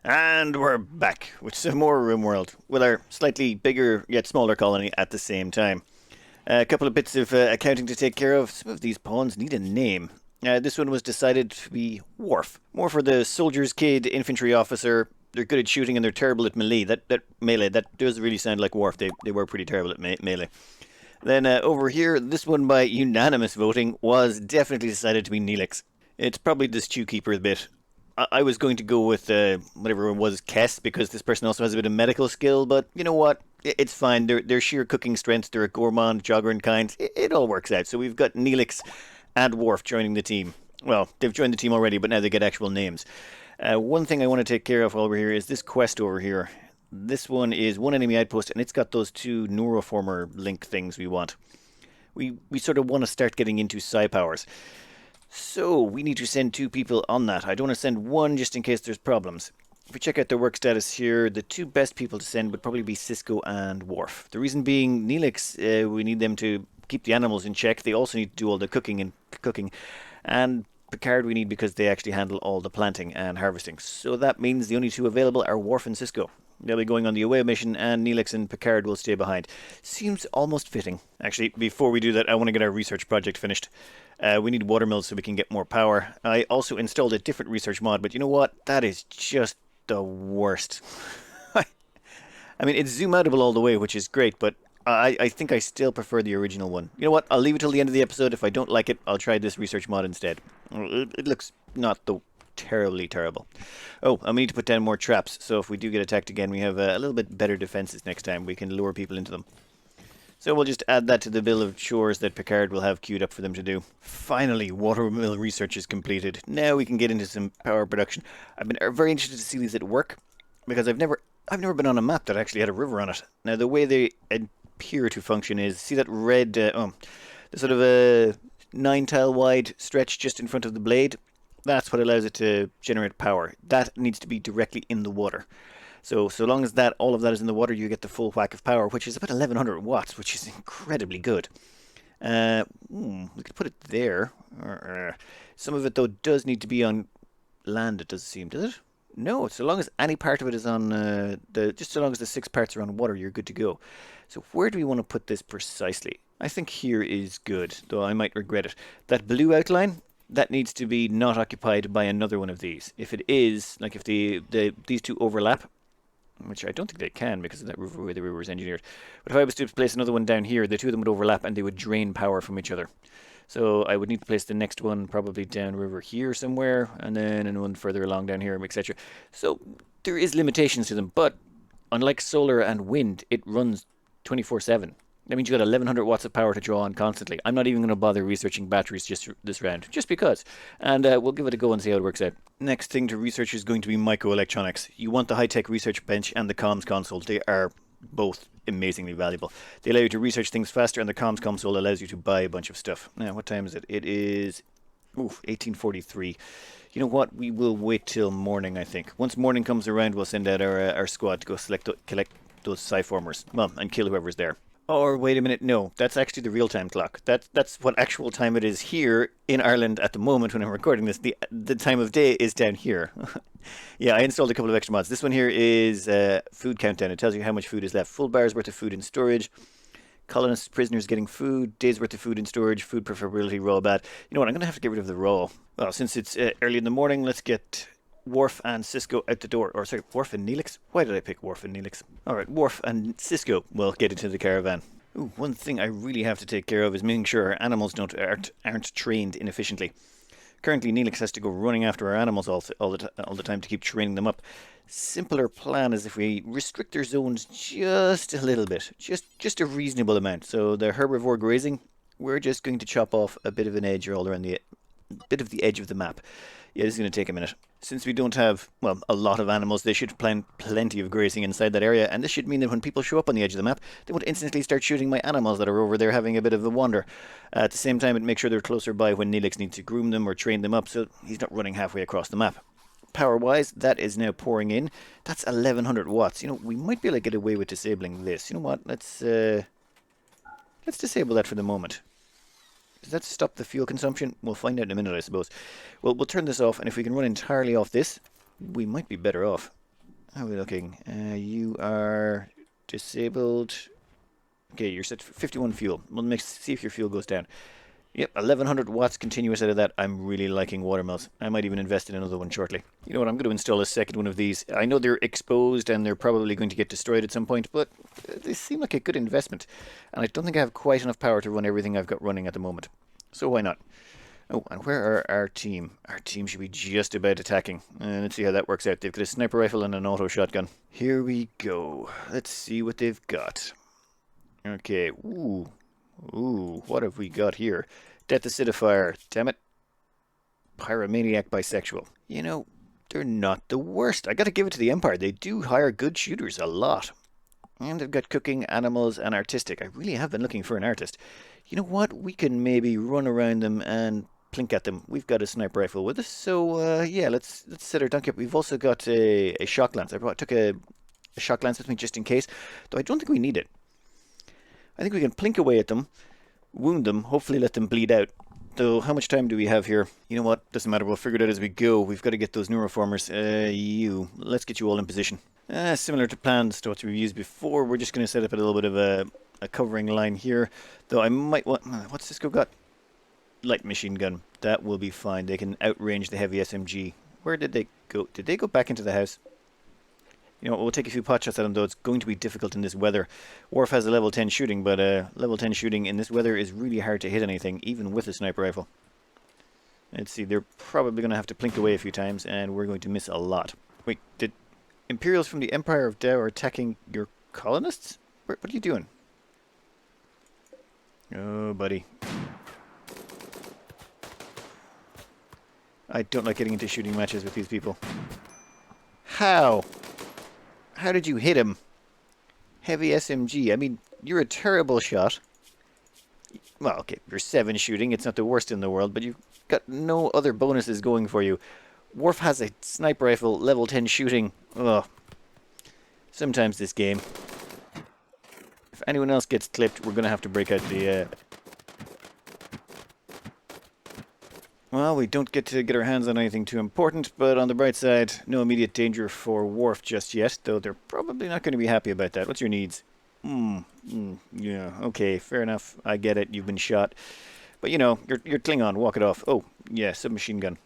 And we're back with some more Rimworld, with our slightly bigger yet smaller colony at the same time. A couple of bits of accounting to take care of. Some of these pawns need a name. This one was decided to be Worf. More for the soldier's kid, infantry officer. They're good at shooting and they're terrible at melee. That does really sound like Worf. They were pretty terrible at melee. Then over here, this one by unanimous voting was definitely decided to be Neelix. It's probably the stew keeper bit. I was going to go with whatever it was, Kess, because this person also has a bit of medical skill, but you know what? It's fine. They're sheer cooking strength. They're a gourmand, jogger, and kind. It all works out. So we've got Neelix and Worf joining the team. Well, they've joined the team already, but now they get actual names. One thing I want to take care of while we're here is this quest over here. This one is one enemy outpost, and it's got those two neuroformer link things we want. We sort of want to start getting into psi powers. So, we need to send two people on that. I don't want to send one just in case there's problems. If we check out their work status here, the two best people to send would probably be Cisco and Worf. The reason being, Neelix, we need them to keep the animals in check. They also need to do all the cooking. And Picard we need because they actually handle all the planting and harvesting. So that means the only two available are Worf and Cisco. They'll be going on the away mission, and Neelix and Picard will stay behind. Seems almost fitting. Actually, before we do that, I want to get our research project finished. We need Watermill so we can get more power. I also installed a different research mod, but you know what? That is just the worst. I mean, it's zoom outable all the way, which is great, but I think I still prefer the original one. You know what? I'll leave it till the end of the episode. If I don't like it, I'll try this research mod instead. It looks not the terribly terrible. Oh, and we need to put down more traps, so if we do get attacked again, we have a little bit better defenses next time. We can lure people into them. So we'll just add that to the bill of chores that Picard will have queued up for them to do. Finally, Watermill research is completed. Now we can get into some power production. I've been very interested to see these at work, because I've never been on a map that actually had a river on it. Now the way they appear to function is, see that red, the sort of a 9-tile wide stretch just in front of the blade? That's what allows it to generate power. That needs to be directly in the water. So long as all of that is in the water, you get the full whack of power, which is about 1100 watts, which is incredibly good. We could put it there. Some of it, though, does need to be on land, it does seem, does it? No, so long as any part of it is on, just so long as the 6 parts are on water, you're good to go. So where do we want to put this precisely? I think here is good, though I might regret it. That blue outline, that needs to be not occupied by another one of these. If it is, like if these two overlap, which I don't think they can because of that river, way the river is engineered. But if I was to place another one down here, the two of them would overlap and they would drain power from each other. So I would need to place the next one probably downriver here somewhere, and then one further along down here, etc. So there is limitations to them, but unlike solar and wind, it runs 24/7. That means you got 1100 watts of power to draw on constantly. I'm not even going to bother researching batteries just this round, just because. And we'll give it a go and see how it works out. Next thing to research is going to be microelectronics. You want the high-tech research bench and the comms console. They are both amazingly valuable. They allow you to research things faster, and the comms console allows you to buy a bunch of stuff. Now, what time is it? It is 1843. You know what? We will wait till morning, I think. Once morning comes around, we'll send out our squad to go collect those psi-formers. Well, and kill whoever's there. Or wait a minute, no, that's actually the real-time clock. That's what actual time it is here in Ireland at the moment when I'm recording this. The time of day is down here. Yeah, I installed a couple of extra mods. This one here is food countdown. It tells you how much food is left. Full bar's worth of food in storage. Colonists, prisoners getting food. Days worth of food in storage. Food preferability raw bad. You know what, I'm going to have to get rid of the raw. Well, since it's early in the morning, let's get Worf and Cisco out the door. Or sorry, Worf and Neelix? Why did I pick Worf and Neelix? Alright, Worf and Cisco will get into the caravan. Ooh, one thing I really have to take care of is making sure our animals aren't trained inefficiently. Currently, Neelix has to go running after our animals all the time to keep training them up. Simpler plan is if we restrict their zones just a little bit. Just a reasonable amount. So the herbivore grazing, we're just going to chop off a bit of an edge all around the edge of the map. Yeah, this is going to take a minute. Since we don't have, well, a lot of animals, they should plan plenty of grazing inside that area, and this should mean that when people show up on the edge of the map, they won't instantly start shooting my animals that are over there having a bit of a wander. At the same time, it makes sure they're closer by when Neelix needs to groom them or train them up, so he's not running halfway across the map. Power-wise, that is now pouring in. That's 1100 watts. You know, we might be able to get away with disabling this. You know what? Let's disable that for the moment. Does that stop the fuel consumption? We'll find out in a minute, I suppose. Well, we'll turn this off, and if we can run entirely off this, we might be better off. How are we looking? You are disabled. Okay, you're set for 51 fuel. We'll see if your fuel goes down. Yep, 1100 watts continuous out of that. I'm really liking Watermills. I might even invest in another one shortly. You know what, I'm going to install a second one of these. I know they're exposed and they're probably going to get destroyed at some point, but they seem like a good investment. And I don't think I have quite enough power to run everything I've got running at the moment. So why not? Oh, and where are our team? Our team should be just about attacking. Let's see how that works out. They've got a sniper rifle and an auto shotgun. Here we go. Let's see what they've got. Okay, ooh. Ooh, what have we got here? Death acidifier. Damn it. Pyromaniac bisexual. You know, they're not the worst. I gotta give it to the Empire. They do hire good shooters a lot. And they've got cooking, animals, and artistic. I really have been looking for an artist. You know what? We can maybe run around them and plink at them. We've got a sniper rifle with us, so yeah, let's set our dunk up. We've also got a shock lance. I took a shock lance with me just in case, though I don't think we need it. I think we can plink away at them, wound them, hopefully let them bleed out. Though, how much time do we have here? You know what? Doesn't matter. We'll figure it out as we go. We've got to get those neuroformers. Let's get you all in position. Similar to plans to what we've used before, we're just going to set up a little bit of a covering line here. Though I might want... what's Cisco got? Light machine gun. That will be fine. They can outrange the heavy SMG. Where did they go? Did they go back into the house? You know, we'll take a few pot shots at them, though it's going to be difficult in this weather. Worf has a level 10 shooting, but level 10 shooting in this weather is really hard to hit anything, even with a sniper rifle. Let's see, they're probably going to have to plink away a few times, and we're going to miss a lot. Wait, did Imperials from the Empire of Dow are attacking your colonists? What are you doing? Oh, buddy. I don't like getting into shooting matches with these people. How? How did you hit him? Heavy SMG. I mean, you're a terrible shot. Well, okay, you're 7 shooting. It's not the worst in the world, but you've got no other bonuses going for you. Worf has a sniper rifle, level 10 shooting. Ugh. Sometimes this game. If anyone else gets clipped, we're going to have to break out the... Well, we don't get to get our hands on anything too important, but on the bright side, no immediate danger for Worf just yet, though they're probably not going to be happy about that. What's your needs? Yeah, okay, fair enough. I get it, you've been shot. But you know, you're Klingon, walk it off. Oh, yeah, submachine gun.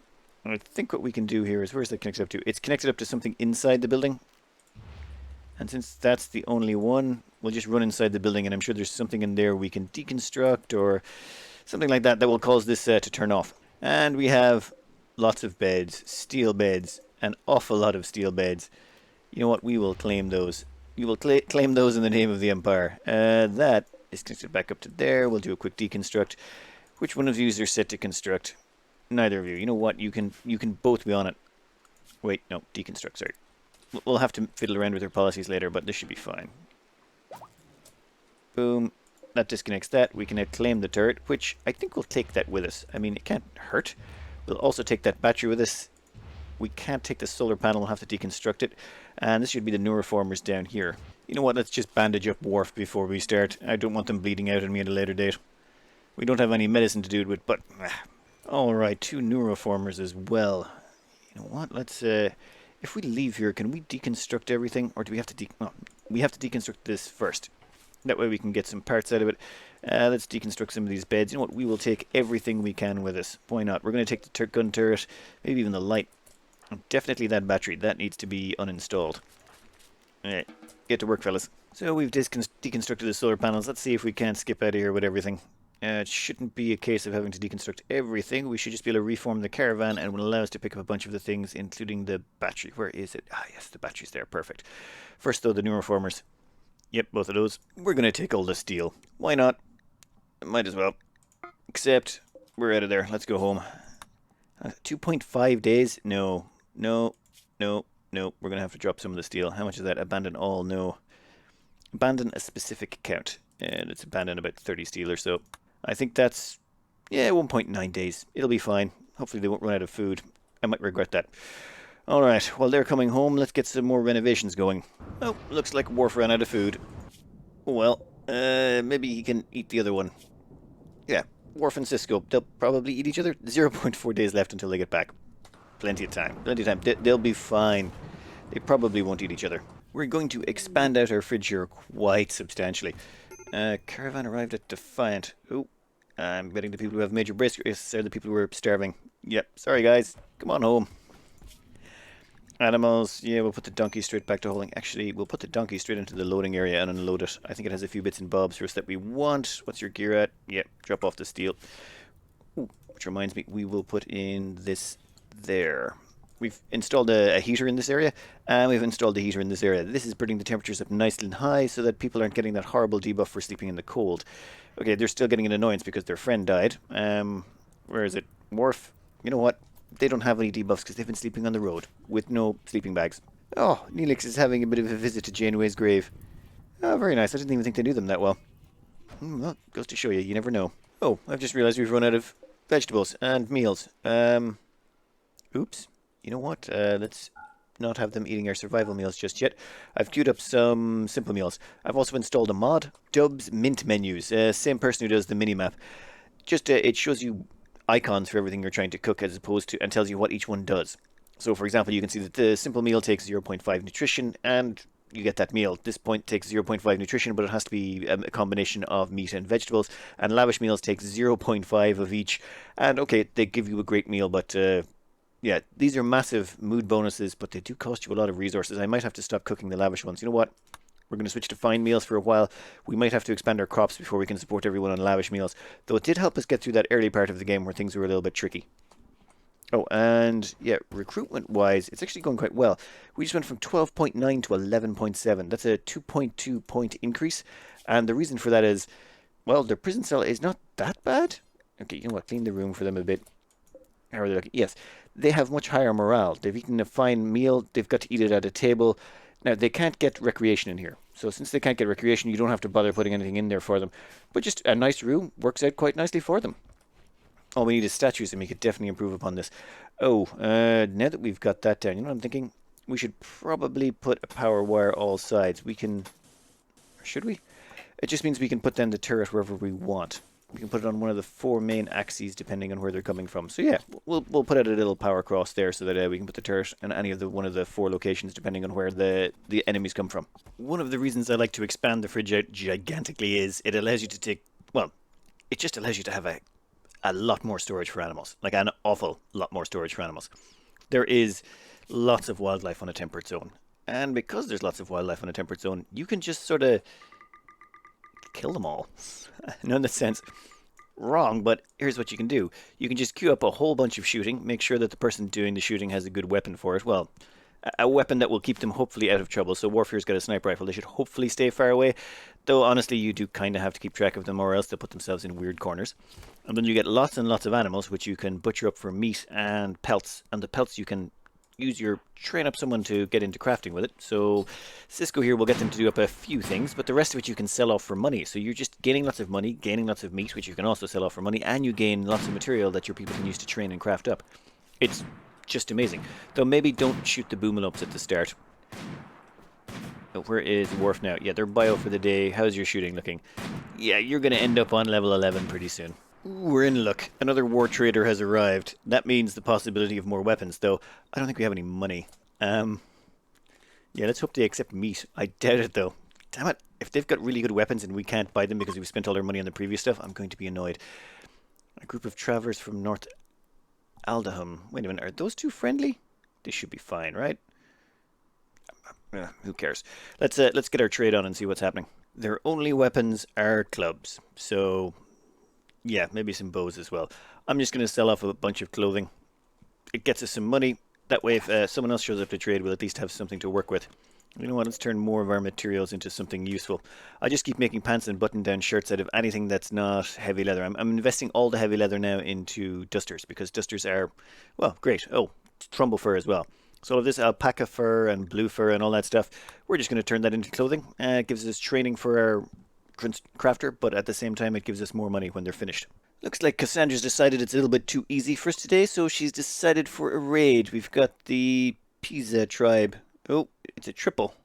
I think what we can do here is, where's that connected up to? It's connected up to something inside the building. And since that's the only one, we'll just run inside the building, and I'm sure there's something in there we can deconstruct or something like that that will cause this to turn off. And we have lots of beds, steel beds, an awful lot of steel beds. You know what? We will claim those. You will claim those in the name of the Empire. That is connected back up to there. We'll do a quick deconstruct. Which one of you are set to construct? Neither of you. You know what? You can both be on it. Wait, no, deconstruct, sorry. We'll have to fiddle around with their policies later, but this should be fine. Boom. That disconnects that. We can now claim the turret, which I think we'll take that with us. I mean, it can't hurt. We'll also take that battery with us. We can't take the solar panel. We'll have to deconstruct it. And this should be the neuroformers down here. You know what? Let's just bandage up Worf before we start. I don't want them bleeding out on me at a later date. We don't have any medicine to do it with, but... Alright, 2 neuroformers as well. You know what? Let's... if we leave here, can we deconstruct everything? Or do we have to... No, we have to deconstruct this first. That way we can get some parts out of it. Let's deconstruct some of these beds. You know what? We will take everything we can with us. Why not? We're going to take the gun turret, maybe even the light. Definitely that battery. That needs to be uninstalled. Alright, get to work, fellas. So we've deconstructed the solar panels. Let's see if we can't skip out of here with everything. It shouldn't be a case of having to deconstruct everything. We should just be able to reform the Caravan, and it will allow us to pick up a bunch of the things, including the battery. Where is it? Ah, yes, the battery's there. Perfect. First, though, the neuroformers. Yep, both of those. We're going to take all the steel. Why not? Might as well. Except, we're out of there. Let's go home. 2.5 days? No. No. No. No. We're going to have to drop some of the steel. How much is that? Abandon all? No. Abandon a specific account. And it's abandoned about 30 steel or so. I think that's, yeah, 1.9 days. It'll be fine. Hopefully they won't run out of food. I might regret that. Alright, while they're coming home, let's get some more renovations going. Oh, looks like Worf ran out of food. Well, maybe he can eat the other one. Yeah, Worf and Cisco, they'll probably eat each other. 0.4 days left until they get back. Plenty of time. Plenty of time. They'll be fine. They probably won't eat each other. We're going to expand out our fridge here quite substantially. Caravan arrived at Defiant. Oh, I'm betting the people who have major brace risks are the people who are starving. Yep, sorry guys. Come on home. Animals, yeah, we'll put the donkey straight back to holding. Actually, we'll put the donkey straight into the loading area and unload it. I think it has a few bits and bobs for us that we want. What's your gear at? Yep, drop off the steel. Ooh, which reminds me, we will put in this there. We've installed a heater in this area, and we've installed a heater in this area. This is bringing the temperatures up nice and high so that people aren't getting that horrible debuff for sleeping in the cold. Okay, they're still getting an annoyance because their friend died. Where is it? Wharf. You know what? They don't have any debuffs because they've been sleeping on the road with no sleeping bags. Oh, Neelix is having a bit of a visit to Janeway's grave. Oh, very nice. I didn't even think they knew them that well. Well, goes to show you, you never know. Oh, I've just realized we've run out of vegetables and meals. Oops. You know what? Let's not have them eating our survival meals just yet. I've queued up some simple meals. I've also installed a mod, Dub's Mint Menus. Same person who does the minimap. Just it shows you icons for everything you're trying to cook as opposed to, and tells you what each one does. So for example, you can see that the simple meal takes 0.5 nutrition and you get that meal. This point takes 0.5 nutrition, but it has to be a combination of meat and vegetables. And lavish meals take 0.5 of each. And okay, they give you a great meal, but yeah, these are massive mood bonuses, but they do cost you a lot of resources. I might have to stop cooking the lavish ones. You know what? We're going to switch to fine meals for a while. We might have to expand our crops before we can support everyone on lavish meals. Though it did help us get through that early part of the game where things were a little bit tricky. Oh, and yeah, recruitment-wise, it's actually going quite well. We just went from 12.9 to 11.7. That's a 2.2 point increase. And the reason for that is, well, their prison cell is not that bad. Okay, you know what? Clean the room for them a bit. How are they looking? Yes, they have much higher morale. They've eaten a fine meal. They've got to eat it at a table. Now, they can't get recreation in here. So since they can't get recreation, you don't have to bother putting anything in there for them. But just a nice room works out quite nicely for them. All we need is statues, and we could definitely improve upon this. Oh, now that we've got that down, you know what I'm thinking? We should probably put a power wire all sides. We can... Should we? It just means we can put down the turret wherever we want. We can put it on one of the 4 main axes depending on where they're coming from. So yeah, we'll put out a little power cross there so that we can put the turret in any of the one of the 4 locations depending on where the enemies come from. One of the reasons I like to expand the fridge out gigantically is it allows you to take, well, it just allows you to have a lot more storage for animals. Like an awful lot more storage for animals. There is lots of wildlife on a temperate zone. And because there's lots of wildlife on a temperate zone, you can just sort of kill them all. No, in that sense, wrong, but here's what you can do. You can just queue up a whole bunch of shooting, make sure that the person doing the shooting has a good weapon for it. Well, a weapon that will keep them hopefully out of trouble. So Warfare's got a sniper rifle. They should hopefully stay far away. Though, honestly, you do kind of have to keep track of them or else they'll put themselves in weird corners. And then you get lots and lots of animals, which you can butcher up for meat and pelts. And the pelts you can train up someone to get into crafting with it. So Cisco here will get them to do up a few things, but the rest of it you can sell off for money. So you're just gaining lots of money, gaining lots of meat, which you can also sell off for money, and you gain lots of material that your people can use to train and craft up. It's just amazing. Though maybe don't shoot the boomalopes at the start. Oh, where is Worf now? Yeah, they're bio for the day. How's your shooting looking? Yeah, you're going to end up on level 11 pretty soon. Ooh, we're in luck. Another war trader has arrived. That means the possibility of more weapons, though I don't think we have any money. Yeah, let's hope they accept meat. I doubt it, though. Damn it. If they've got really good weapons and we can't buy them because we've spent all our money on the previous stuff, I'm going to be annoyed. A group of travelers from North Aldaham. Wait a minute, are those two friendly? They should be fine, right? Who cares? Let's get our trade on and see what's happening. Their only weapons are clubs, so... yeah, maybe some bows as well. I'm just going to sell off a bunch of clothing. It gets us some money. That way, if someone else shows up to trade, we'll at least have something to work with. You know what? Let's turn more of our materials into something useful. I just keep making pants and button-down shirts out of anything that's not heavy leather. I'm investing all the heavy leather now into dusters, because dusters are, well, great. Oh, trumbull fur as well. So all of this alpaca fur and blue fur and all that stuff, we're just going to turn that into clothing. It gives us training for our crafter, but at the same time it gives us more money when they're finished. Looks like Cassandra's decided it's a little bit too easy for us today, so she's decided for a raid. We've got the Pisa tribe. Oh, it's a triple.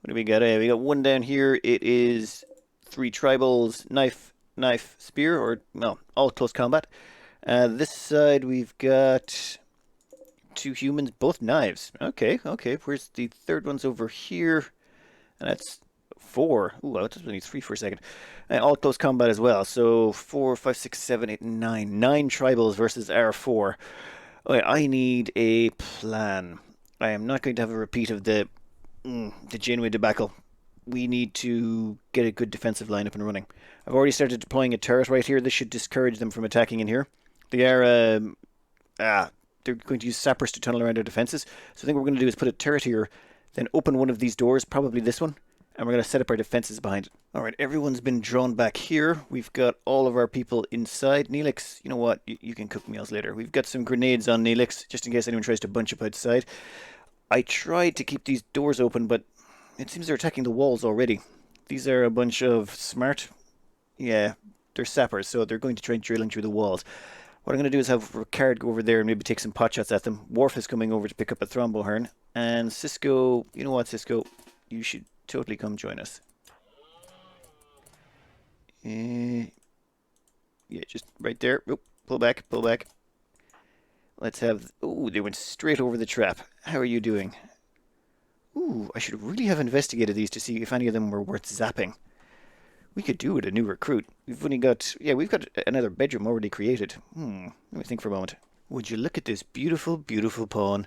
What do we got? We got one down here. It is 3 tribals, knife, spear, or no, all close combat. This side we've got 2 humans, both knives. Okay, okay. Where's the third one's over here? And that's 4. Ooh, I was only 3 for a second. All close combat as well. So 4, 5, 6, 7, 8, 9. 9 tribals versus our 4. Okay, I need a plan. I am not going to have a repeat of the Janeway debacle. We need to get a good defensive line up and running. I've already started deploying a turret right here. This should discourage them from attacking in here. They are they're going to use sappers to tunnel around our defenses. So I think what we're going to do is put a turret here, then open one of these doors, probably this one, and we're going to set up our defenses behind it. All right, everyone's been drawn back here. We've got all of our people inside. Neelix, you know what? You can cook meals later. We've got some grenades on Neelix, just in case anyone tries to bunch up outside. I tried to keep these doors open, but it seems they're attacking the walls already. These are a bunch of smart... Yeah, they're sappers, so they're going to try drilling through the walls. What I'm going to do is have Ricard go over there and maybe take some pot shots at them. Worf is coming over to pick up a thrombohorn. And Cisco, you know what, Cisco? You should totally come join us. Yeah, just right there. Oh, pull back, pull back. Let's have... Ooh, they went straight over the trap. How are you doing? Ooh, I should really have investigated these to see if any of them were worth zapping. We could do with a new recruit. We've only got... Yeah, we've got another bedroom already created. Let me think for a moment. Would you look at this beautiful, beautiful pawn.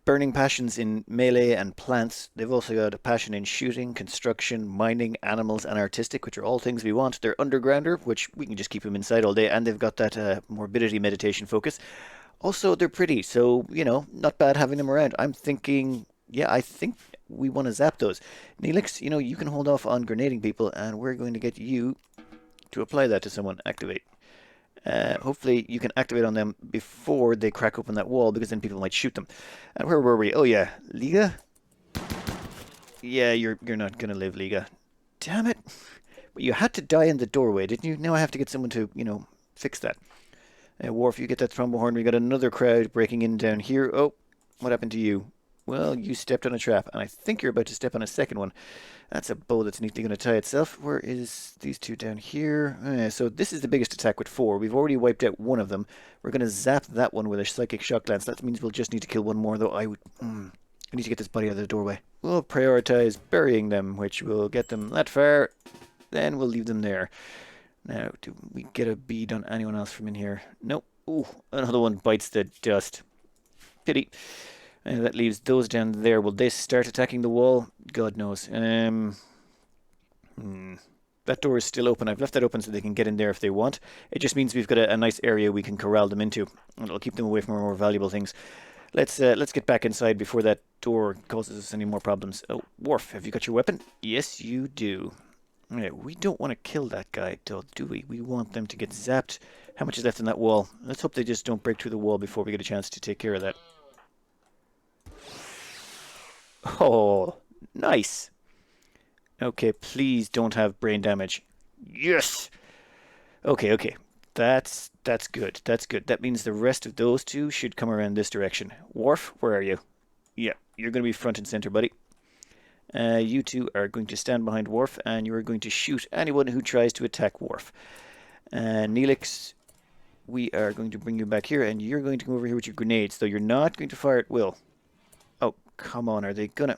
Burning passions in melee and plants. They've also got a passion in shooting, construction, mining, animals, and artistic, which are all things we want. They're undergrounder, which we can just keep them inside all day, and they've got that morbidity meditation focus. Also, they're pretty, so, you know, not bad having them around. I'm thinking... Yeah, I think we want to zap those. Neelix, you know, you can hold off on grenading people, and we're going to get you to apply that to someone. Activate. Hopefully you can activate on them before they crack open that wall, because then people might shoot them. And where were we? Oh yeah, Liga? Yeah, you're not going to live, Liga. Damn it. But you had to die in the doorway, didn't you? Now I have to get someone to, you know, fix that. Worf, you get that thrombohorn. We got another crowd breaking in down here. Oh, what happened to you? Well, you stepped on a trap, and I think you're about to step on a second one. That's a bow that's neatly going to tie itself. Where is these two down here? So this is the biggest attack with 4. We've already wiped out one of them. We're going to zap that one with a psychic shock lance. That means we'll just need to kill one more, though. I need to get this body out of the doorway. We'll prioritize burying them, which will get them that far. Then we'll leave them there. Now, do we get a bead on anyone else from in here? Nope. Ooh, another one bites the dust. Pity. That leaves those down there. Will they start attacking the wall? God knows. That door is still open. I've left that open so they can get in there if they want. It just means we've got a nice area we can corral them into. And it'll keep them away from our more valuable things. Let's get back inside before that door causes us any more problems. Oh, Worf, have you got your weapon? Yes, you do. Yeah, we don't want to kill that guy, do we? We want them to get zapped. How much is left in that wall? Let's hope they just don't break through the wall before we get a chance to take care of that. Oh, nice. Okay, please don't have brain damage. Yes! Okay. That's good. That's good. That means the rest of those two should come around this direction. Worf, where are you? Yeah, you're going to be front and center, buddy. You two are going to stand behind Worf, and you are going to shoot anyone who tries to attack Worf. Neelix, we are going to bring you back here, and you're going to come over here with your grenades, though you're not going to fire at will. Oh, come on, are they gonna...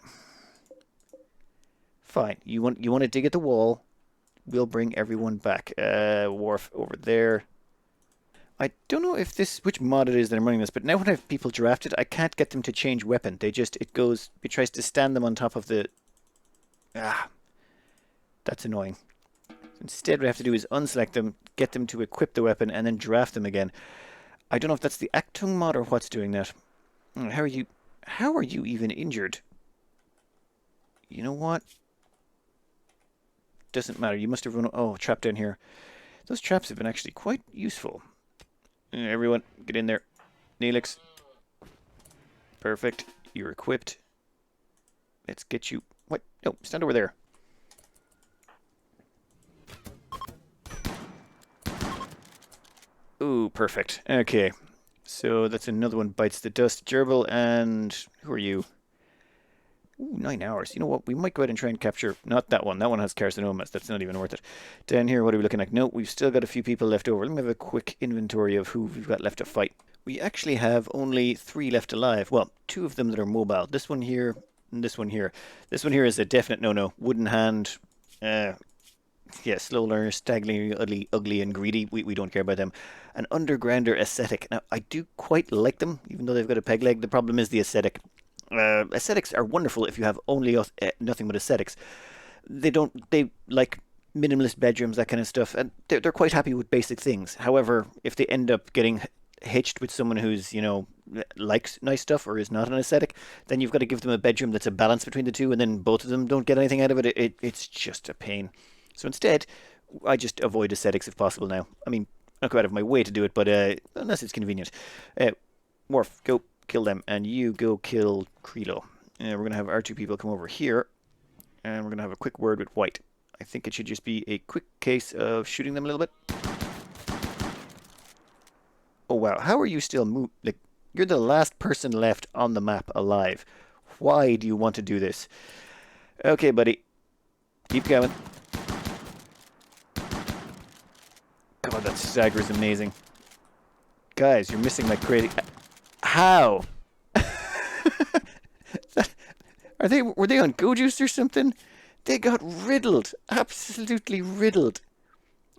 Fine, you want to dig at the wall, we'll bring everyone back. Worf over there. I don't know if which mod it is that I'm running this, but now when I have people drafted, I can't get them to change weapon. It tries to stand them on top of the... That's annoying. Instead, what I have to do is unselect them, get them to equip the weapon, and then draft them again. I don't know if that's the Actung mod or what's doing that. How are you even injured? You know what? Doesn't matter. You must have run... Oh, trap down here. Those traps have been actually quite useful. Everyone, get in there. Neelix. Perfect. You're equipped. Let's get you... What? No, stand over there. Ooh, perfect. Okay. So that's another one bites the dust. Gerbil, and who are you? Ooh, 9 hours. You know what? We might go ahead and try and capture... Not that one. That one has carcinomas. That's not even worth it. Down here, what are we looking at? No, we've still got a few people left over. Let me have a quick inventory of who we've got left to fight. we actually have only 3 left alive. Well, 2 of them that are mobile. This one here and this one here. This one here is a definite no-no. Wooden hand, yeah, slow learner, staggeringly ugly and greedy. We don't care about them. An undergrounder ascetic. Now, I do quite like them, even though they've got a peg leg. The problem is the ascetic. Ascetics are wonderful if you have only nothing but ascetics. They like minimalist bedrooms, that kind of stuff, and they're quite happy with basic things. However, if they end up getting hitched with someone who's, likes nice stuff or is not an ascetic, then you've got to give them a bedroom that's a balance between the two, and then both of them don't get anything out of it. It's just a pain. So instead, I just avoid ascetics if possible now. I mean, I'll go out of my way to do it, but unless it's convenient. Worf, go kill them, and you go kill Krilo. We're going to have our 2 people come over here, and we're going to have a quick word with White. I think it should just be a quick case of shooting them a little bit. Oh, wow. How are you still like, you're the last person left on the map alive. Why do you want to do this? Okay, buddy. Keep going. God, that stagger is amazing. Guys, you're missing like crazy. How? Were they on go juice or something? They got riddled. Absolutely riddled.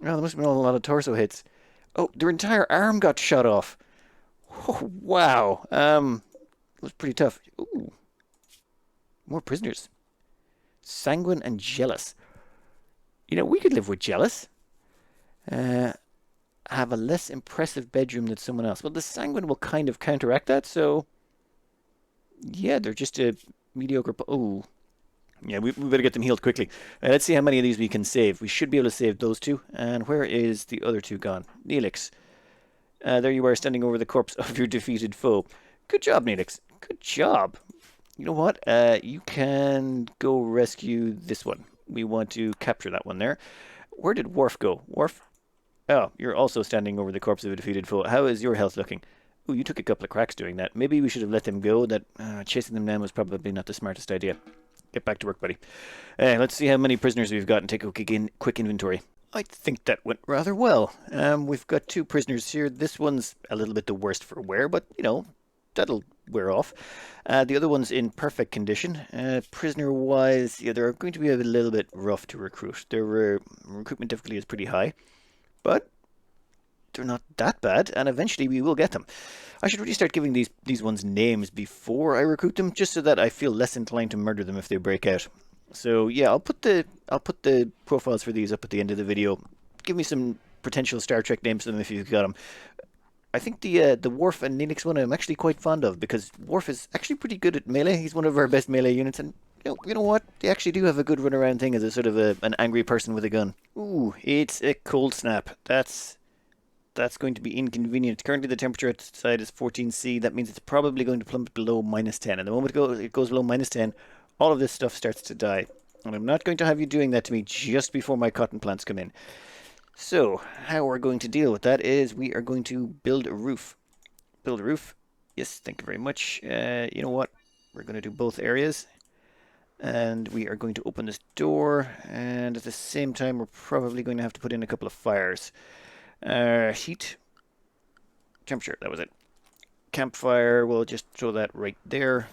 Oh, there must have been a lot of torso hits. Oh, their entire arm got shot off. Oh, wow. It was pretty tough. Ooh. More prisoners. Sanguine and jealous. We could live with jealous. Have a less impressive bedroom than someone else. Well, the sanguine will kind of counteract that, so... Yeah, they're just a mediocre... Oh. Yeah, we better get them healed quickly. Let's see how many of these we can save. We should be able to save those 2. And where is the other 2 gone? Neelix. There you are, standing over the corpse of your defeated foe. Good job, Neelix. Good job. You know what? You can go rescue this one. We want to capture that one there. Where did Worf go? Worf? Oh, you're also standing over the corpse of a defeated foe. How is your health looking? Oh, you took a couple of cracks doing that. Maybe we should have let them go. That chasing them down was probably not the smartest idea. Get back to work, buddy. Let's see how many prisoners we've got and take a quick inventory. I think that went rather well. We've got 2 prisoners here. This one's a little bit the worst for wear, but, that'll wear off. The other one's in perfect condition. Prisoner-wise, yeah, they're going to be a little bit rough to recruit. Their recruitment difficulty is pretty high, but they're not that bad, and eventually we will get them. I should really start giving these ones names before I recruit them, just so that I feel less inclined to murder them if they break out. So yeah, I'll put the profiles for these up at the end of the video. Give me some potential Star Trek names for them if you've got them. I think the Worf and Neelix one I'm actually quite fond of, because Worf is actually pretty good at melee. He's one of our best melee units, and you know what? They actually do have a good runaround thing as a sort of an angry person with a gun. Ooh, it's a cold snap. That's going to be inconvenient. Currently the temperature outside is 14°C. That means it's probably going to plummet below -10. And the moment it goes below -10, all of this stuff starts to die. And I'm not going to have you doing that to me just before my cotton plants come in. So, how we're going to deal with that is we are going to build a roof. Build a roof. Yes, thank you very much. You know what? We're going to do both areas. And we are going to open this door. And at the same time, we're probably going to have to put in a couple of fires. Heat. Temperature, that was it. Campfire, we'll just throw that right there.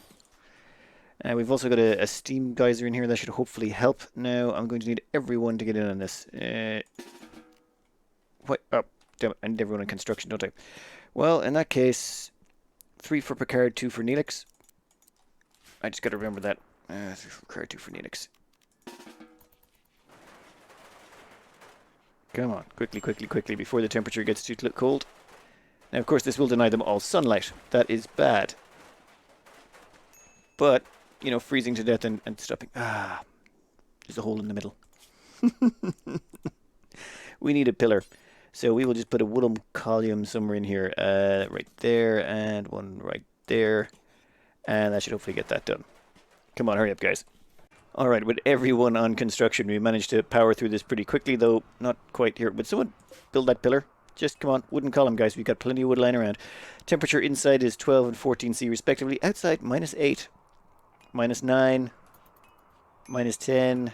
We've also got a steam geyser in here that should hopefully help. Now, I'm going to need everyone to get in on this. What? Oh, damn it. I need everyone in construction, don't I? Well, in that case, 3 for Picard, 2 for Neelix. I just got to remember that. 3 for Picard, 2 for Neelix. Come on, quickly, quickly, quickly, before the temperature gets too cold. Now, of course, this will deny them all sunlight. That is bad. But, freezing to death and stopping. Ah, there's a hole in the middle. We need a pillar. So we will just put a wooden column somewhere in here. Right there, and one right there. And that should hopefully get that done. Come on, hurry up, guys. Alright, with everyone on construction, we managed to power through this pretty quickly, though not quite here. Would someone build that pillar? Just, come on, wooden column, guys. We've got plenty of wood lying around. Temperature inside is 12 and 14°C, respectively. Outside, -8, -9, -10,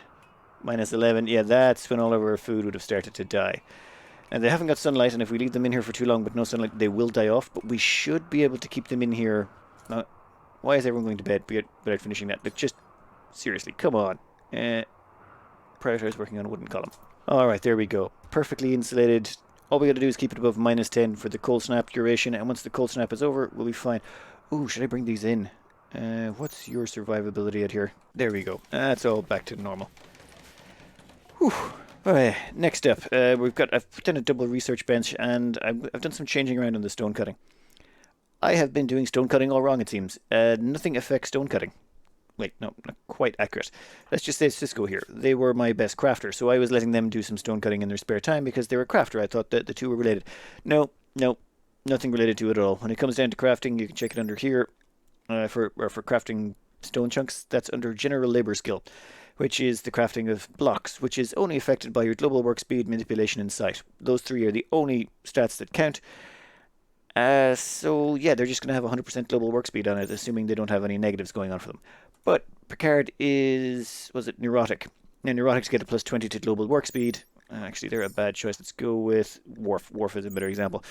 -11. Yeah, that's when all of our food would have started to die. And they haven't got sunlight, and if we leave them in here for too long with no sunlight, they will die off. But we should be able to keep them in here. Why is everyone going to bed without finishing that? Look, just seriously, come on. Prioritize working on a wooden column. Alright, there we go. Perfectly insulated. All we got to do is keep it above -10 for the cold snap duration, and once the cold snap is over, we'll be fine. Ooh, should I bring these in? What's your survivability at here? There we go. That's all back to normal. Whew. Alright, next up, I've put in a double research bench, and I've done some changing around on the stone cutting. I have been doing stone cutting all wrong, it seems. Nothing affects stone cutting. Wait, no, not quite accurate. Let's just say Cisco here. They were my best crafter, so I was letting them do some stone cutting in their spare time because they were a crafter. I thought that the two were related. No, nothing related to it at all. When it comes down to crafting, you can check it under here. For crafting stone chunks, that's under general labor skill, which is the crafting of blocks, which is only affected by your global work speed, manipulation, and sight. Those three are the only stats that count. So yeah, they're just going to have 100% global work speed on it, assuming they don't have any negatives going on for them. But Picard was it neurotic? Now neurotics get a +20 to global work speed. Actually, they're a bad choice. Let's go with Worf. Worf is a better example.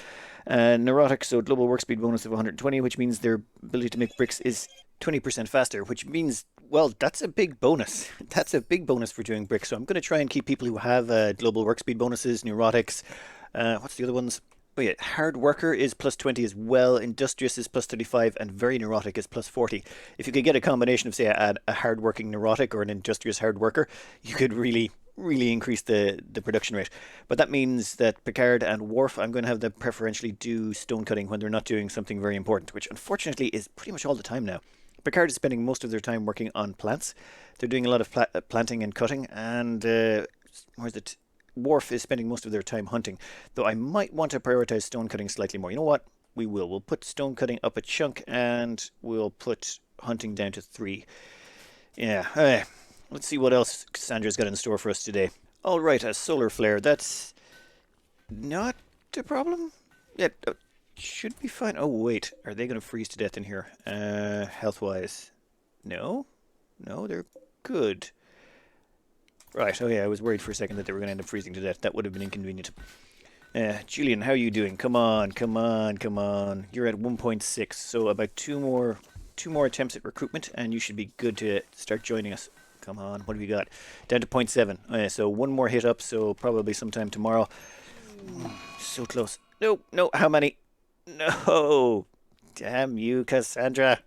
Neurotic, so global work speed bonus of 120, which means their ability to make bricks is 20% faster, which means, well, that's a big bonus. That's a big bonus for doing bricks. So I'm going to try and keep people who have global work speed bonuses, neurotics. What's the other ones? Oh yeah, hard worker is +20 as well, industrious is +35, and very neurotic is +40. If you could get a combination of, say, a hard-working neurotic or an industrious hard worker, you could really increase the production rate. But that means that Picard and Worf, I'm going to have them preferentially do stone cutting when they're not doing something very important, which unfortunately is pretty much all the time now. Picard is spending most of their time working on plants. They're doing a lot of planting and cutting, and where's it? Worf is spending most of their time hunting, though I might want to prioritize stone cutting slightly more. You know what? We'll put stone cutting up a chunk, and we'll put hunting down to 3. Yeah, let's see what else Cassandra's got in store for us today. Alright, a solar flare. That's not a problem? Yeah, should be fine. Oh, wait. Are they going to freeze to death in here? Health-wise. No, they're good. Right, oh yeah, I was worried for a second that they were going to end up freezing to death. That would have been inconvenient. Julian, how are you doing? Come on. You're at 1.6, so about two more attempts at recruitment, and you should be good to start joining us. Come on, what have you got? Down to 0.7. So one more hit up, so probably sometime tomorrow. So close. No, how many? No! Damn you, Cassandra.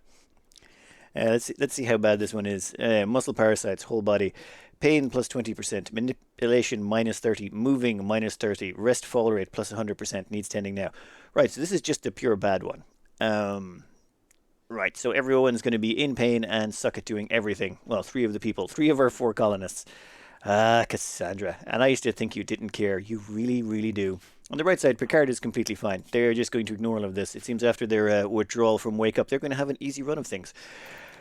Let's see how bad this one is. Muscle parasites, whole body. Pain +20%, manipulation -30, moving -30, rest fall rate +100%, needs tending now. Right, so this is just a pure bad one. Right, so everyone's going to be in pain and suck at doing everything. Well, 3 of the people, 3 of our 4 colonists. Cassandra. And I used to think you didn't care. You really do. On the right side, Picard is completely fine. They're just going to ignore all of this. It seems after their withdrawal from Wake Up, they're going to have an easy run of things.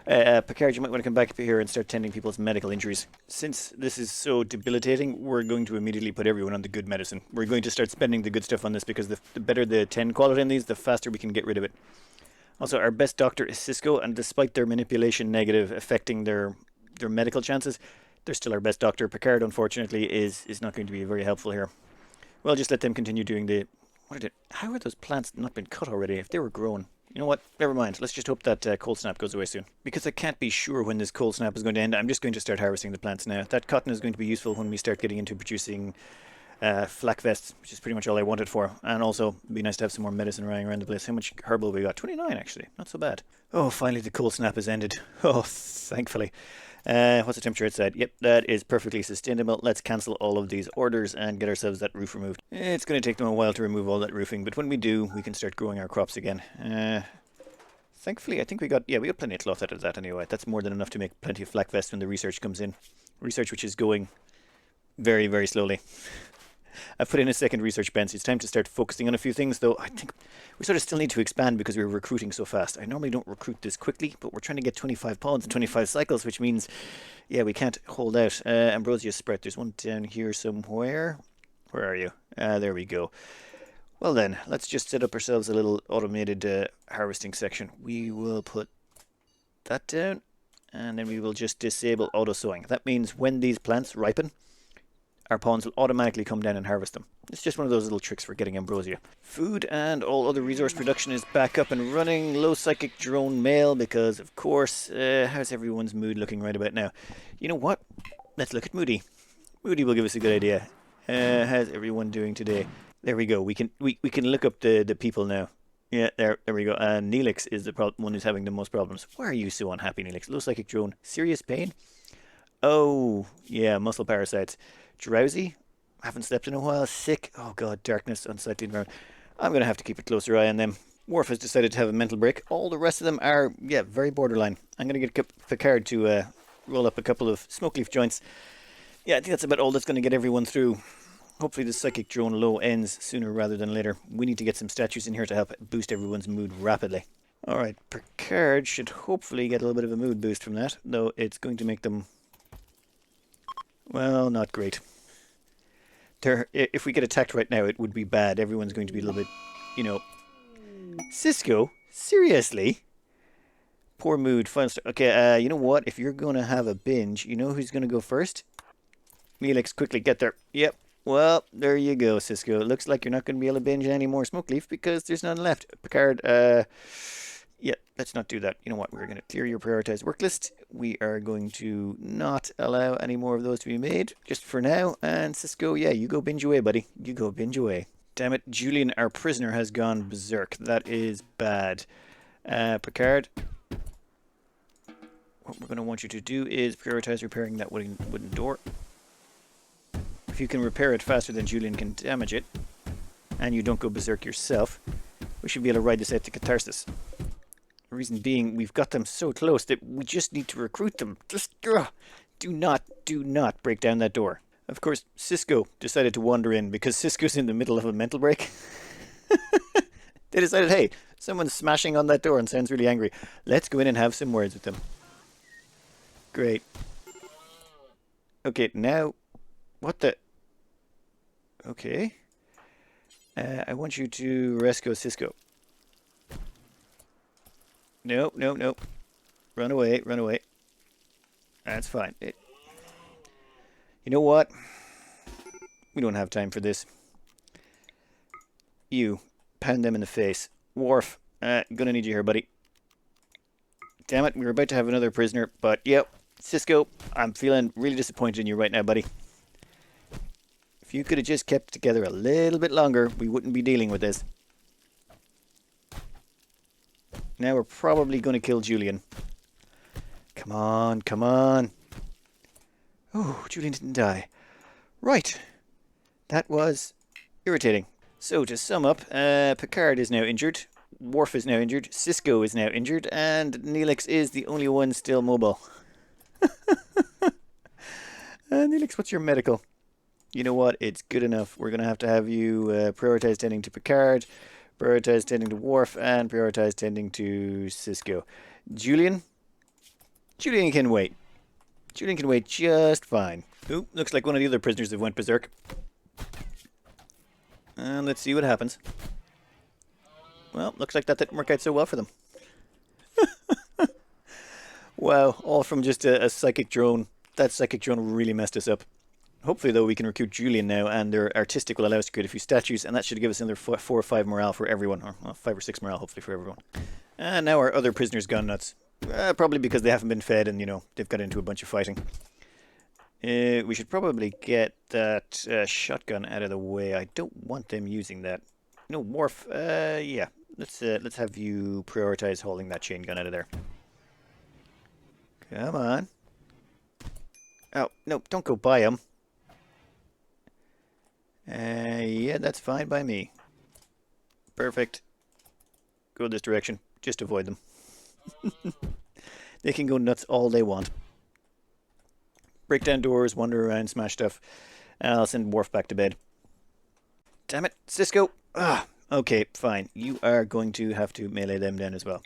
Picard, you might want to come back up here and start tending people's medical injuries. Since this is so debilitating, we're going to immediately put everyone on the good medicine. We're going to start spending the good stuff on this because the better the 10 quality in these, the faster we can get rid of it. Also, our best doctor is Cisco, and despite their manipulation negative affecting their medical chances, they're still our best doctor. Picard, unfortunately, is not going to be very helpful here. Well, just let them continue doing the... How are those plants not been cut already if they were grown? You know what? Never mind. Let's just hope that cold snap goes away soon. Because I can't be sure when this cold snap is going to end, I'm just going to start harvesting the plants now. That cotton is going to be useful when we start getting into producing flak vests, which is pretty much all I wanted for. And also, it'd be nice to have some more medicine running around the place. How much herbal we got? 29, actually. Not so bad. Oh, finally the cold snap has ended. Oh, thankfully. What's the temperature outside? Yep, that is perfectly sustainable. Let's cancel all of these orders and get ourselves that roof removed. It's going to take them a while to remove all that roofing, but when we do, we can start growing our crops again. Thankfully, I think we got plenty of cloth out of that anyway. That's more than enough to make plenty of flak vests when the research comes in. Research which is going very slowly. I've put in a second research bench. It's time to start focusing on a few things, though I think we sort of still need to expand because we're recruiting so fast. I normally don't recruit this quickly, but we're trying to get 25 pawns and 25 cycles, which means, yeah, we can't hold out. Ambrosia sprout. There's one down here somewhere. Where are you? There we go. Well then, let's just set up ourselves a little automated harvesting section. We will put that down, and then we will just disable auto sowing. That means when these plants ripen, our pawns will automatically come down and harvest them. It's just one of those little tricks for getting ambrosia. Food and all other resource production is back up and running. Low psychic drone mail because, of course, how's everyone's mood looking right about now? You know what? Let's look at Moody. Moody will give us a good idea. How's everyone doing today? There we go. We can look up the people now. Yeah, there we go. And Neelix is the one who's having the most problems. Why are you so unhappy, Neelix? Low psychic drone. Serious pain? Oh, yeah, muscle parasites. Drowsy? Haven't slept in a while. Sick? Oh god, darkness, unsightly environment. I'm going to have to keep a closer eye on them. Worf has decided to have a mental break. All the rest of them are, yeah, very borderline. I'm going to get Picard to roll up a couple of smoke leaf joints. Yeah, I think that's about all that's going to get everyone through. Hopefully the psychic drone low ends sooner rather than later. We need to get some statues in here to help boost everyone's mood rapidly. Alright, Picard should hopefully get a little bit of a mood boost from that, though it's going to make them, well, not great. If we get attacked right now, it would be bad. Everyone's going to be a little bit, you know... Cisco? Seriously? Poor mood. Final star. Okay, you know what? If you're going to have a binge, you know who's going to go first? Neelix, quickly, get there. Yep. Well, there you go, Cisco. It looks like you're not going to be able to binge any more smoke leaf because there's none left. Picard, yeah, let's not do that. You know what? We're going to clear your prioritized work list. We are going to not allow any more of those to be made, just for now. And Cisco, yeah, you go binge away, buddy. You go binge away. Damn it, Julian, our prisoner, has gone berserk. That is bad. Picard, what we're going to want you to do is prioritize repairing that wooden door. If you can repair it faster than Julian can damage it, and you don't go berserk yourself, we should be able to ride this out to Catharsis. The reason being, we've got them so close that we just need to recruit them. Just do not break down that door. Of course, Cisco decided to wander in because Cisco's in the middle of a mental break. They decided, hey, someone's smashing on that door and sounds really angry. Let's go in and have some words with them. Great. Okay, now... What the... Okay. I want you to rescue Cisco. No. Run away. That's fine. You know what? We don't have time for this. You, pound them in the face. Worf, gonna need you here, buddy. Damn it, we were about to have another prisoner, but yep. Cisco, I'm feeling really disappointed in you right now, buddy. If you could have just kept it together a little bit longer, we wouldn't be dealing with this. Now we're probably going to kill Julian. Come on. Oh, Julian didn't die. Right. That was irritating. So to sum up, Picard is now injured. Worf is now injured. Cisco is now injured. And Neelix is the only one still mobile. Neelix, what's your medical? You know what? It's good enough. We're going to have you prioritize tending to Picard, prioritize tending to Worf, and prioritize tending to Cisco. Julian can wait. Julian can wait just fine. Ooh, looks like one of the other prisoners have went berserk. And let's see what happens. Well, looks like that didn't work out so well for them. Wow, all from just a psychic drone. That psychic drone really messed us up. Hopefully, though, we can recruit Julian now, and their artistic will allow us to create a few statues, and that should give us another 4 or 5 morale for everyone. Or well, 5 or 6 morale, hopefully, for everyone. And now our other prisoners gone nuts. Probably because they haven't been fed and, you know, they've got into a bunch of fighting. We should probably get that shotgun out of the way. I don't want them using that. No, Worf, yeah. Let's have you prioritize holding that chain gun out of there. Come on. Oh, no, don't go by him. Yeah, that's fine by me. Perfect. Go this direction. Just avoid them. They can go nuts all they want. Break down doors, wander around, smash stuff. And I'll send Worf back to bed. Damn it, Cisco! Okay, fine. You are going to have to melee them down as well.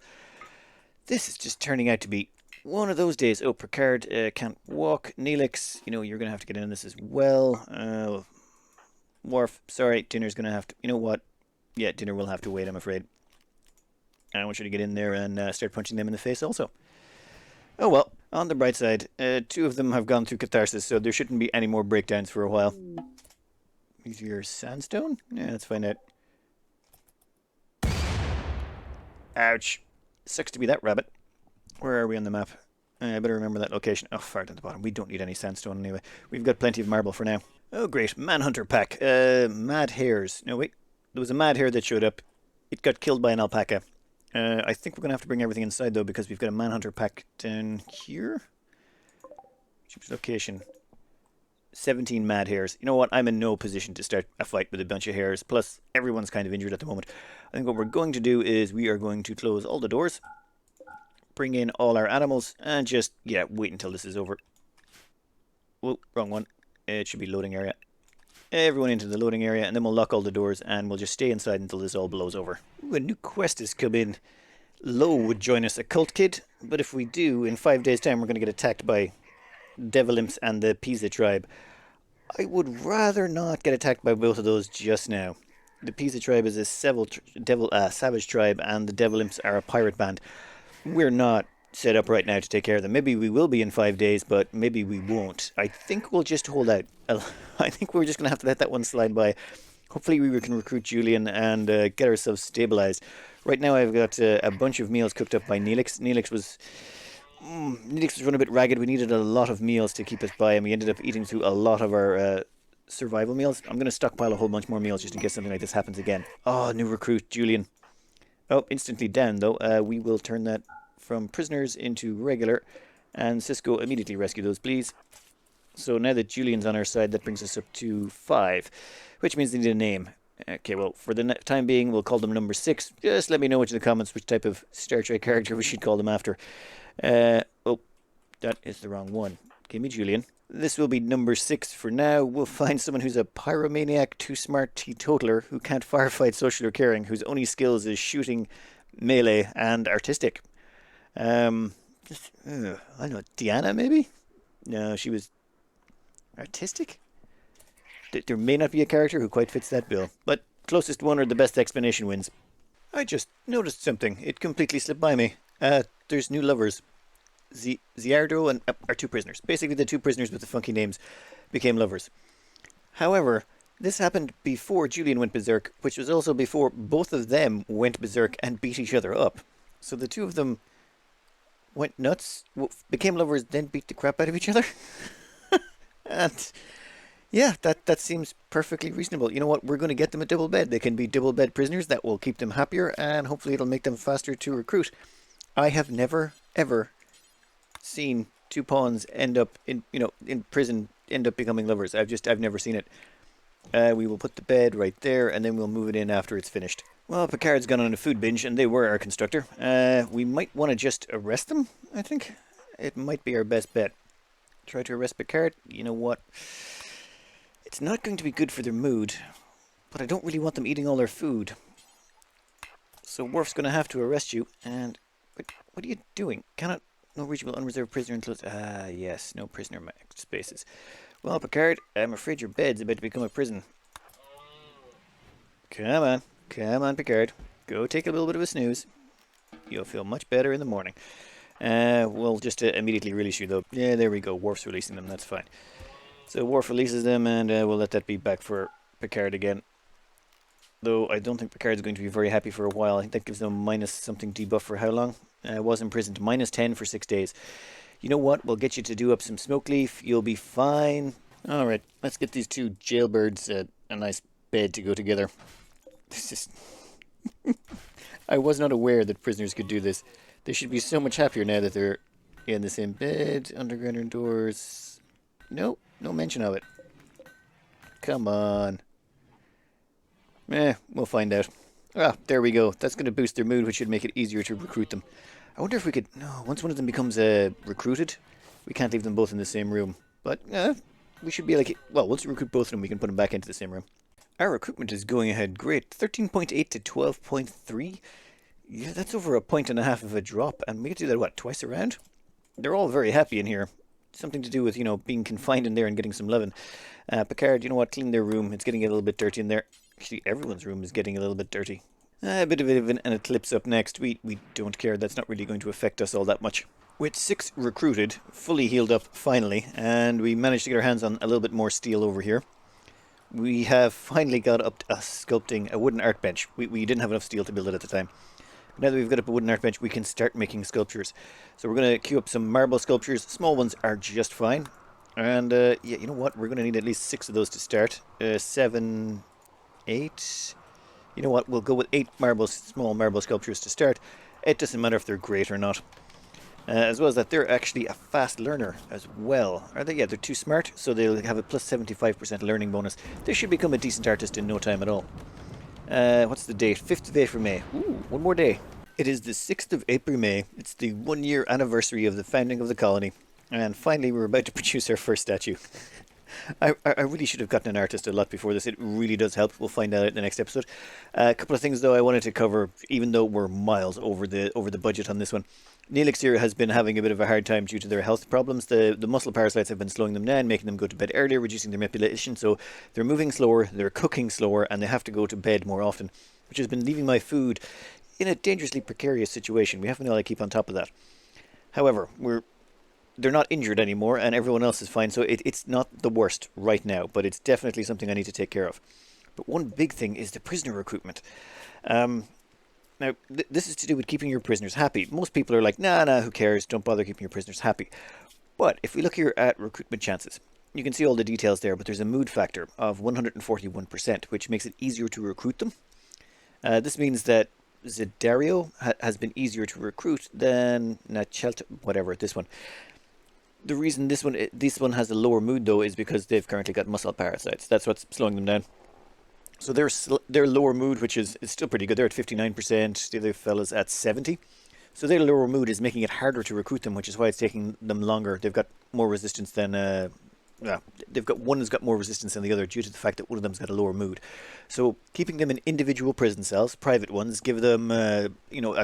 This is just turning out to be one of those days. Oh, Picard can't walk. Neelix, you know, you're going to have to get in this as well. Worf, sorry, Dinner's going to have to... You know what? Yeah, Dinner will have to wait, I'm afraid. And I want you to get in there and start punching them in the face also. Oh well. On the bright side, 2 of them have gone through catharsis, so there shouldn't be any more breakdowns for a while. Is your sandstone? Yeah, let's find out. Ouch. Sucks to be that rabbit. Where are we on the map? I better remember that location. Oh, far down the bottom. We don't need any sandstone anyway. We've got plenty of marble for now. Oh, great. Manhunter pack. Mad hares. No, wait. There was a mad hare that showed up. It got killed by an alpaca. I think we're going to have to bring everything inside, though, because we've got a manhunter pack down here. Which location? 17 mad hares. You know what? I'm in no position to start a fight with a bunch of hares. Plus, everyone's kind of injured at the moment. I think what we're going to do is we are going to close all the doors, bring in all our animals, and just, yeah, wait until this is over. Whoa, wrong one. It should be loading area. Everyone into the loading area, and then we'll lock all the doors, and we'll just stay inside until this all blows over. Ooh, a new quest has come in. Low would join us, a cult kid, but if we do, in 5 days' time, we're going to get attacked by devil imps and the Pisa tribe. I would rather not get attacked by both of those just now. The Pisa tribe is a savage tribe, and the devil imps are a pirate band. We're not set up right now to take care of them. Maybe we will be in 5 days, but maybe we won't. I think we'll just hold out. I think we're just going to have to let that one slide by. Hopefully we can recruit Julian and get ourselves stabilized. Right now I've got a bunch of meals cooked up by Neelix. Neelix was run a bit ragged. We needed a lot of meals to keep us by, and we ended up eating through a lot of our survival meals. I'm going to stockpile a whole bunch more meals just in case something like this happens again. Oh, new recruit, Julian. Oh, instantly down, though. We will turn that from prisoners into regular. And Cisco, immediately rescue those, please. So now that Julian's on our side, that brings us up to 5, which means they need a name. Okay, well, for the time being, we'll call them number 6. Just let me know in the comments which type of Star Trek character we should call them after. Oh, that is the wrong one. Give me Julian. This will be number 6 for now. We'll find someone who's a pyromaniac, too smart teetotaler, who can't firefight, social or caring, whose only skills is shooting, melee, and artistic. I don't know, Deanna, maybe? No, she was artistic? There may not be a character who quite fits that bill, but closest one or the best explanation wins. I just noticed something. It completely slipped by me. There's new lovers. Ziardo and are 2 prisoners. Basically, the 2 prisoners with the funky names became lovers. However, this happened before Julian went berserk, which was also before both of them went berserk and beat each other up. So the 2 of them went nuts, became lovers, then beat the crap out of each other. And yeah, that seems perfectly reasonable. You know what? We're going to get them a double bed. They can be double bed prisoners. That will keep them happier, and hopefully it'll make them faster to recruit. I have never, ever seen 2 pawns end up in prison, end up becoming lovers. I've never seen it. We will put the bed right there, and then we'll move it in after it's finished. Well, Picard's gone on a food binge, and they were our constructor. We might want to just arrest them, I think. It might be our best bet. Try to arrest Picard. You know what? It's not going to be good for their mood, but I don't really want them eating all their food. So Worf's going to have to arrest you, and... What are you doing? No reachable unreserved prisoner enclosed... Ah, yes, no prisoner spaces. Well, Picard, I'm afraid your bed's about to become a prison. Come on, Picard. Go take a little bit of a snooze. You'll feel much better in the morning. We'll just immediately release you, though. Yeah, there we go. Worf's releasing them. That's fine. So Worf releases them, and we'll let that be back for Picard again. Though I don't think Picard's going to be very happy for a while. I think that gives them minus something debuff for how long? Was imprisoned. Minus 10 for 6 days. You know what? We'll get you to do up some smoke leaf. You'll be fine. Alright, let's get these 2 jailbirds a nice bed to go together. This is... I was not aware that prisoners could do this. They should be so much happier now that they're in the same bed, underground indoors. No mention of it. Come on. We'll find out. Ah, there we go. That's going to boost their mood, which should make it easier to recruit them. I wonder if we could... No, once one of them becomes recruited, we can't leave them both in the same room. But we should be like... Well, once we recruit both of them, we can put them back into the same room. Our recruitment is going ahead great. 13.8 to 12.3. Yeah, that's over 1.5 points of a drop. And we get to do that, what, twice a round? They're all very happy in here. Something to do with, being confined in there and getting some loving. Picard, you know what? Clean their room. It's getting a little bit dirty in there. Actually, everyone's room is getting a little bit dirty. A bit of an eclipse up next. We don't care. That's not really going to affect us all that much. With 6 recruited, fully healed up finally, and we managed to get our hands on a little bit more steel over here. We have finally got up to sculpting a wooden art bench. We didn't have enough steel to build it at the time. But now that we've got up a wooden art bench, we can start making sculptures. So we're going to queue up some marble sculptures. Small ones are just fine. And yeah, you know what? We're going to need at least 6 of those to start. 7, 8. You know what? We'll go with 8 small marble sculptures to start. It doesn't matter if they're great or not. As well as that, they're actually a fast learner as well. Are they? Yeah, they're too smart, so they'll have a plus 75% learning bonus. They should become a decent artist in no time at all. What's the date? 5th of April, May. Ooh, one more day. It is the 6th of April, May. It's the 1-year anniversary of the founding of the colony. And finally, we're about to produce our first statue. I really should have gotten an artist a lot before this. It really does help. We'll find out in the next episode. A couple of things, though, I wanted to cover, even though we're miles over the budget on this one. Neelix here has been having a bit of a hard time due to their health problems. The muscle parasites have been slowing them down, making them go to bed earlier, reducing their methylation. So they're moving slower, they're cooking slower, and they have to go to bed more often, which has been leaving my food in a dangerously precarious situation. We have to know how to keep on top of that. However, they're not injured anymore, and everyone else is fine, so it's not the worst right now, but it's definitely something I need to take care of. But one big thing is the prisoner recruitment. Now, this is to do with keeping your prisoners happy. Most people are like, nah, who cares? Don't bother keeping your prisoners happy. But if we look here at recruitment chances, you can see all the details there, but there's a mood factor of 141%, which makes it easier to recruit them. This means that Zidario has been easier to recruit than Nachelta, whatever, this one. The reason this one has a lower mood, though, is because they've currently got muscle parasites. That's what's slowing them down. So their lower mood, which is still pretty good, they're at 59%, the other fella's at 70%. So their lower mood is making it harder to recruit them, which is why it's taking them longer. They've got more resistance than... one has got more resistance than the other due to the fact that one of them's got a lower mood. So keeping them in individual prison cells, private ones, give them a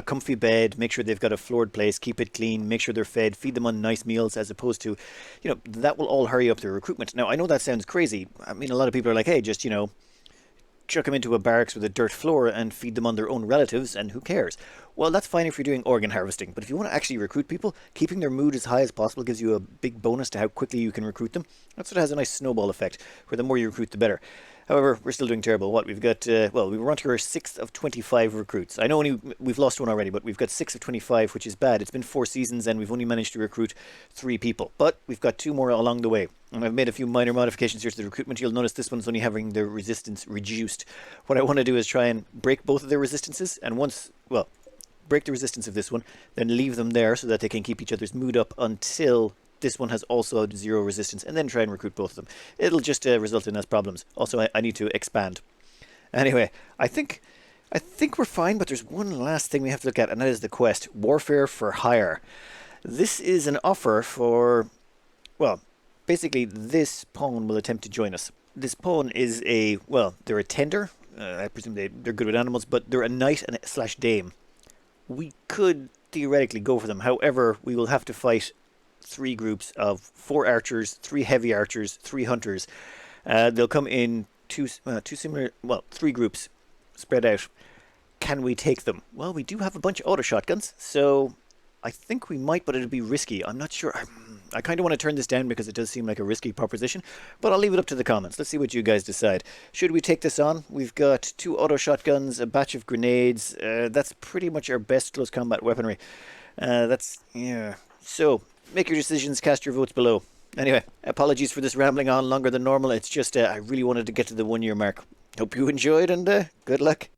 comfy bed, make sure they've got a floored place, keep it clean, make sure they're fed, feed them on nice meals, as opposed to, that will all hurry up their recruitment. Now, I know that sounds crazy. I mean, a lot of people are like, hey, just, chuck them into a barracks with a dirt floor and feed them on their own relatives, and who cares? Well, that's fine if you're doing organ harvesting, but if you want to actually recruit people, keeping their mood as high as possible gives you a big bonus to how quickly you can recruit them. That's what has a nice snowball effect, where the more you recruit, the better. However, we're still doing terrible. We've got, we were on to our 6th of 25 recruits. I know we've lost one already, but we've got 6 of 25, which is bad. It's been 4 seasons, and we've only managed to recruit 3 people. But we've got 2 more along the way. And I've made a few minor modifications here to the recruitment. You'll notice this one's only having their resistance reduced. What I want to do is try and break both of their resistances, and break the resistance of this one, then leave them there so that they can keep each other's mood up until this one has also 0 resistance, and then try and recruit both of them. It'll just result in less problems. Also, I need to expand. Anyway, I think we're fine, but there's one last thing we have to look at, and that is the quest, Warfare for Hire. This is an offer for, basically this pawn will attempt to join us. This pawn is they're a tender. I presume they're good with animals, but they're a knight and / dame. We could theoretically go for them. However, we will have to fight 3 groups of 4 archers, 3 heavy archers, 3 hunters. They'll come in 3 groups spread out. Can we take them? Well, we do have a bunch of auto shotguns, so I think we might, but it'll be risky. I'm not sure. I kind of want to turn this down because it does seem like a risky proposition, but I'll leave it up to the comments. Let's see what you guys decide. Should we take this on? We've got 2 auto shotguns, a batch of grenades. That's pretty much our best close combat weaponry. So, make your decisions, cast your votes below. Anyway, apologies for this rambling on longer than normal. It's just I really wanted to get to the 1-year mark. Hope you enjoyed, and good luck.